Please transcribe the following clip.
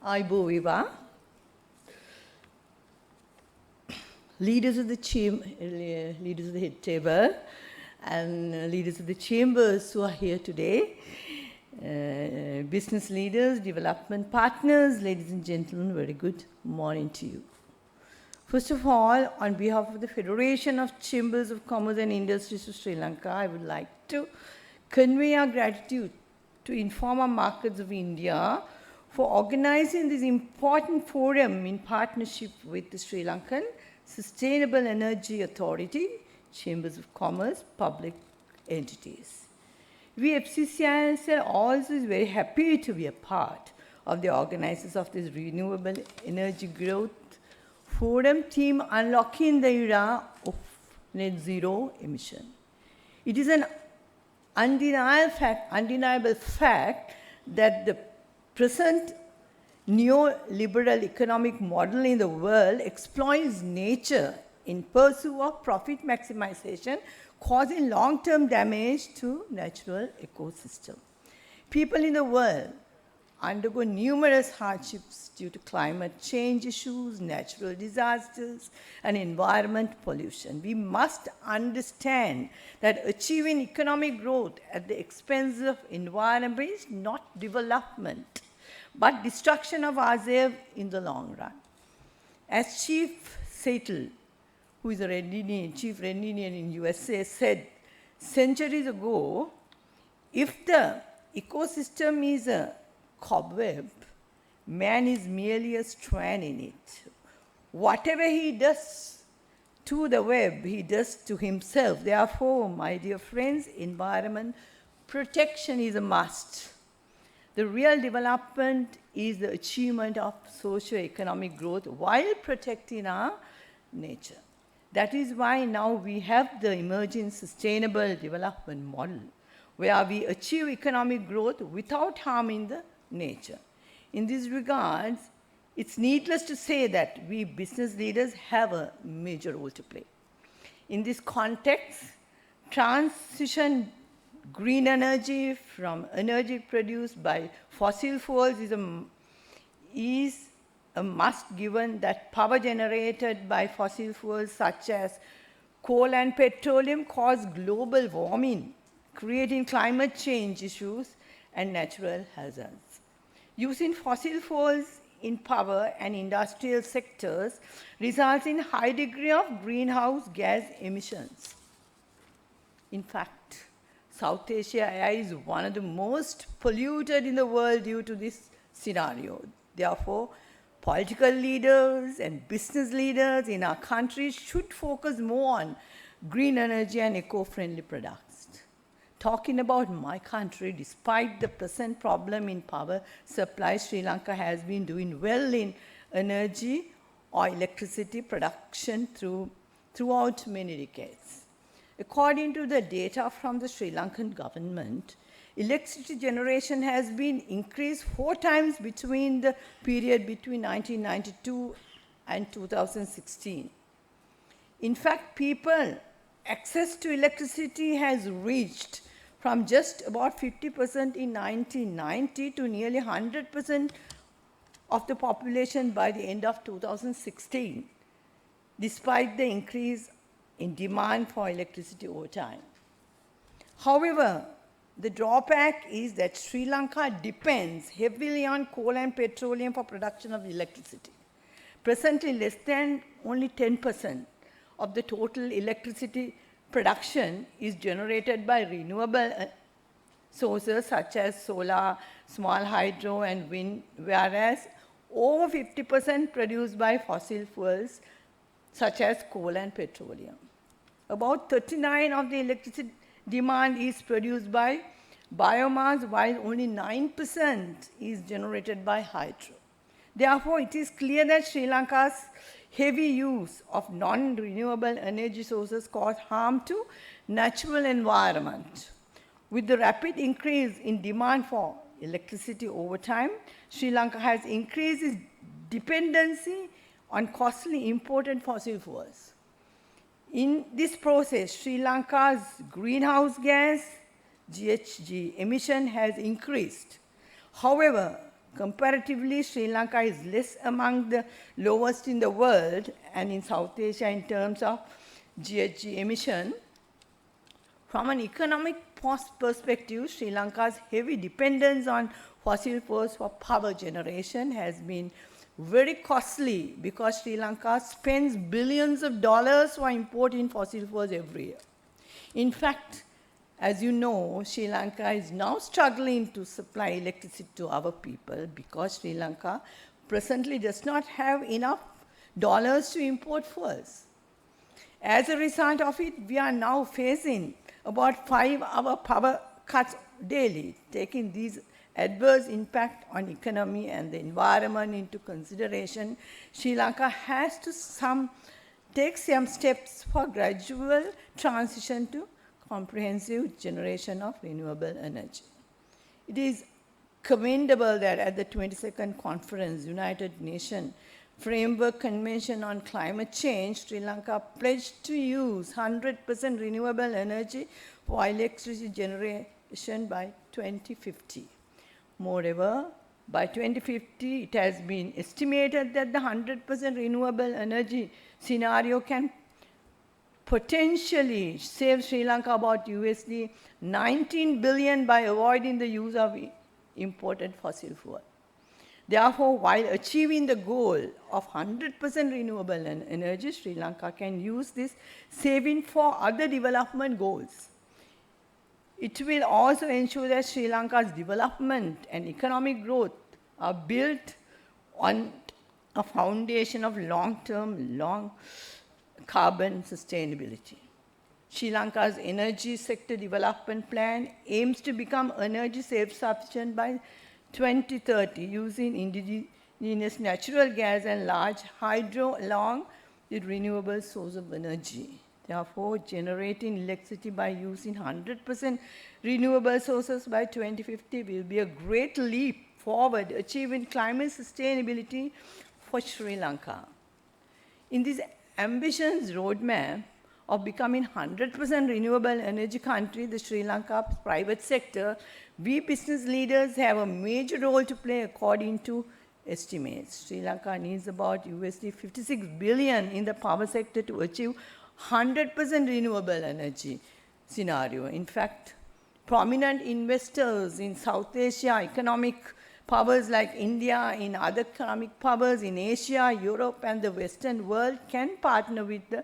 Aiboviva, leaders of the head table, and leaders of the chambers who are here today, business leaders, development partners, ladies and gentlemen, very good morning to you. First of all, on behalf of the Federation of Chambers of Commerce and Industries of Sri Lanka, I would like to convey our gratitude to Informa Markets of India for organizing this important forum in partnership with the Sri Lankan Sustainable Energy Authority, Chambers of Commerce, public entities. We FCCISL also is very happy to be a part of the organizers of this Renewable Energy Growth Forum theme, Unlocking the Era of Net Zero Emission. It is an undeniable fact that the present neoliberal economic model in the world exploits nature in pursuit of profit maximization, causing long-term damage to natural ecosystem. People in the world undergo numerous hardships due to climate change issues, natural disasters, and environment pollution. We must understand that achieving economic growth at the expense of environment is not development, but destruction of ourselves in the long run. As Chief Seattle, who is a chief red Indian in USA, said centuries ago, if the ecosystem is a cobweb, man is merely a strand in it. Whatever he does to the web, he does to himself. Therefore, my dear friends, environment protection is a must. The real development is the achievement of socio-economic growth while protecting our nature. That is why now we have the emerging sustainable development model, where we achieve economic growth without harming the nature. In these regards, it's needless to say that we business leaders have a major role to play. In this context, transition green energy from energy produced by fossil fuels is a must, given that power generated by fossil fuels such as coal and petroleum cause global warming, creating climate change issues and natural hazards. Using fossil fuels in power and industrial sectors results in high degree of greenhouse gas emissions. In fact, South Asia air is one of the most polluted in the world due to this scenario. Therefore, political leaders and business leaders in our country should focus more on green energy and eco-friendly products. Talking about my country, despite the present problem in power supply, Sri Lanka has been doing well in energy or electricity production throughout many decades. According to the data from the Sri Lankan government, electricity generation has been increased 4 times between the period between 1992 and 2016. In fact, access to electricity has reached from just about 50% in 1990 to nearly 100% of the population by the end of 2016, despite the increase in demand for electricity over time. However, the drawback is that Sri Lanka depends heavily on coal and petroleum for production of electricity. Presently, less than only 10% of the total electricity production is generated by renewable sources such as solar, small hydro, and wind, whereas over 50% produced by fossil fuels such as coal and petroleum. About 39% of the electricity demand is produced by biomass, while only 9% is generated by hydro. Therefore, it is clear that Sri Lanka's heavy use of non-renewable energy sources cause harm to natural environment. With the rapid increase in demand for electricity over time, Sri Lanka has increased its dependency on costly imported fossil fuels. In this process, Sri Lanka's greenhouse gas GHG emission has increased. However, Comparatively, Sri Lanka is less among the lowest in the world and in South Asia in terms of GHG emission. From an economic perspective, Sri Lanka's heavy dependence on fossil fuels for power generation has been very costly because Sri Lanka spends billions of dollars for importing fossil fuels every year. In fact, as you know, Sri Lanka is now struggling to supply electricity to our people because Sri Lanka presently does not have enough dollars to import fuels. As a result of it, we are now facing about 5-hour power cuts daily. Taking these adverse impact on economy and the environment into consideration, Sri Lanka has to take some steps for gradual transition to comprehensive generation of renewable energy. It is commendable that at the 22nd Conference, United Nations Framework Convention on Climate Change, Sri Lanka pledged to use 100% renewable energy for electricity generation by 2050. Moreover, by 2050, it has been estimated that the 100% renewable energy scenario can potentially save Sri Lanka about USD 19 billion by avoiding the use of imported fossil fuel. Therefore, while achieving the goal of 100% renewable energy, Sri Lanka can use this saving for other development goals. It will also ensure that Sri Lanka's development and economic growth are built on a foundation of long-term, carbon sustainability. Sri Lanka's energy sector development plan aims to become energy self-sufficient by 2030 using indigenous natural gas and large hydro along with renewable source of energy. Therefore, generating electricity by using 100% renewable sources by 2050 will be a great leap forward achieving climate sustainability for Sri Lanka. In this ambitious roadmap of becoming 100% renewable energy country, the Sri Lanka private sector, we business leaders have a major role to play according to estimates. Sri Lanka needs about USD 56 billion in the power sector to achieve 100% renewable energy scenario. In fact, prominent investors in South Asia, economic powers like India, in other economic powers in Asia, Europe, and the Western world can partner with the